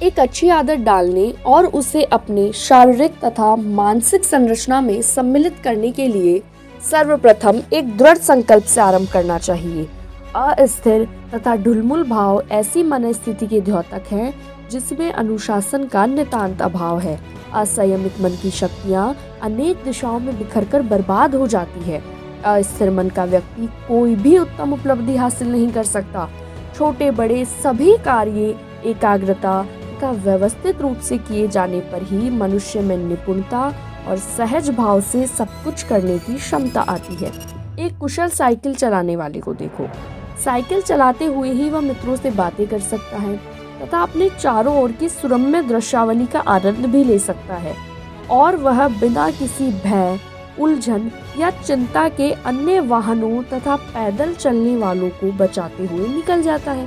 एक अच्छी आदत डालने और उसे अपने शारीरिक तथा मानसिक संरचना में सम्मिलित करने के लिए सर्वप्रथम एक दृढ़ संकल्प से आरंभ करना चाहिए। अस्थिर तथा ढुलमुल भाव ऐसी मन स्थिति के द्योतक हैं जिसमें अनुशासन का नितांत अभाव है। असंयमित मन की शक्तियाँ अनेक दिशाओं में बिखरकर बर्बाद हो जाती है। अस्थिर मन का व्यक्ति कोई भी उत्तम उपलब्धि हासिल नहीं कर सकता। छोटे बड़े सभी कार्य एकाग्रता का व्यवस्थित रूप से किए जाने पर ही मनुष्य में निपुणता और सहज भाव से सब कुछ करने की क्षमता आती है। एक कुशल साइकिल चलाने वाले को देखो। साइकिल चलाते हुए ही वह मित्रों से बातें कर सकता है तथा अपने चारों ओर की सुरम्य दृश्यावली का आनंद भी ले सकता है और वह बिना किसी भय, उलझन या चिंता के अन्य वाहनों तथा पैदल चलने वालों को बचाते हुए निकल जाता है।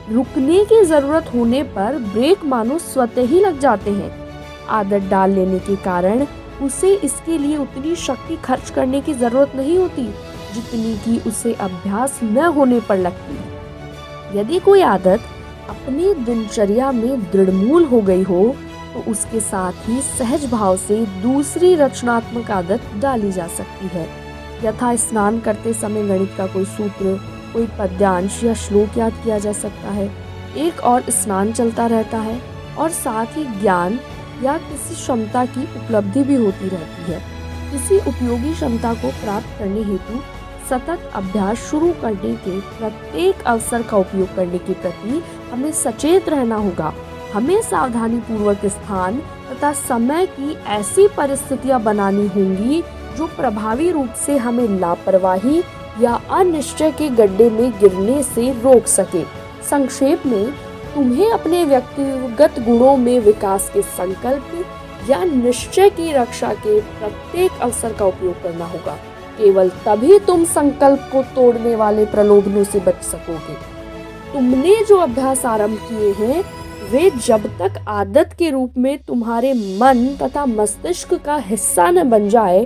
रुकने की जरूरत होने पर ब्रेक मानो स्वतः ही लग जाते हैं। आदत डाल लेने के कारण उसे इसके लिए उतनी शक्ति खर्च करने की जरूरत नहीं होती जितनी कि उसे अभ्यास न होने पर लगती है। यदि कोई आदत अपनी दिनचर्या में दृढ़मूल हो गई हो तो उसके साथ ही सहज भाव से दूसरी रचनात्मक आदत डाली जा सकती है। यथा स्नान करते समय गणित का कोई सूत्र, कोई पद्यांश या श्लोक याद किया जा सकता है। एक और स्नान चलता रहता है और साथ ही ज्ञान या किसी क्षमता की उपलब्धि भी होती रहती है। किसी उपयोगी क्षमता को प्राप्त करने हेतु सतत अभ्यास शुरू करने के प्रत्येक अवसर का उपयोग करने के प्रति हमें सचेत रहना होगा। हमें सावधानी पूर्वक स्थान तथा समय की ऐसी परिस्थितियां बनानी होंगी जो प्रभावी रूप से हमें लापरवाही या अनिश्चय के गड्ढे में गिरने से रोक सके। संक्षेप में, तुम्हें अपने व्यक्तिगत गुणों में विकास के संकल्प या निश्चय की रक्षा के प्रत्येक अवसर का उपयोग करना होगा। केवल तभी तुम संकल्प को तोड़ने वाले प्रलोभनों से बच सकोगे। तुमने जो अभ्यास आरंभ किए हैं वे जब तक आदत के रूप में तुम्हारे मन तथा मस्तिष्क का हिस्सा न बन जाए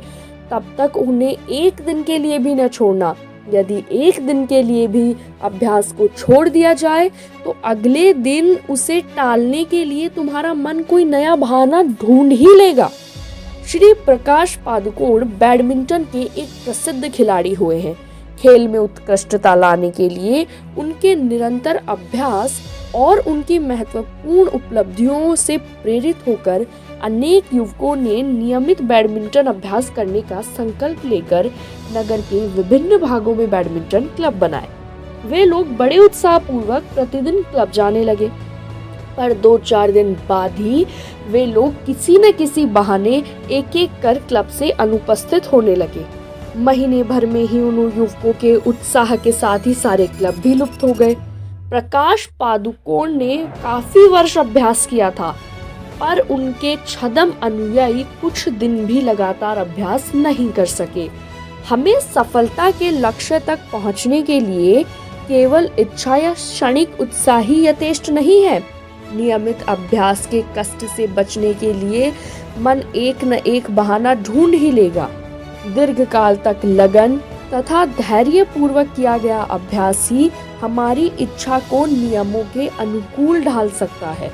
तब तक उन्हें एक दिन के लिए भी न छोड़ना। यदि एक दिन के लिए भी अभ्यास को छोड़ दिया जाए तो अगले दिन उसे टालने के लिए तुम्हारा मन कोई नया बहाना ढूंढ ही लेगा। श्री प्रकाश पादुकोण बैडमिंटन के एक प्रसिद्ध खिलाड़ी हुए हैं। खेल में उत्कृष्टता लाने के लिए उनके निरंतर अभ्यास और उनकी महत्वपूर्ण उपलब्धियों से प्रेरित होकर अनेक युवकों ने नियमित बैडमिंटन अभ्यास करने का संकल्प लेकर नगर के विभिन्न भागों में बैडमिंटन क्लब बनाए। वे लोग बड़े उत्साहपूर्वक प्रतिदिन क्लब जाने लगे, पर 2-4 दिन बाद ही वे लोग किसी न किसी बहाने एक एक कर क्लब से अनुपस्थित होने लगे। महीने भर में ही उन युवकों के उत्साह के साथ ही सारे क्लब भी लुप्त हो गए। प्रकाश पादुकोण ने काफी वर्ष अभ्यास किया था, पर उनके छद्म अनुयायी कुछ दिन भी लगातार अभ्यास नहीं कर सके। हमें सफलता के लक्ष्य तक पहुंचने के लिए केवल इच्छा या क्षणिक उत्साह ही यथेष्ट नहीं है। नियमित अभ्यास के कष्ट से बचने के लिए मन एक न एक बहाना ढूंढ ही लेगा। दीर्घकाल तक लगन तथा धैर्य पूर्वक किया गया अभ्यास ही हमारी इच्छा को नियमों के अनुकूल ढाल सकता है।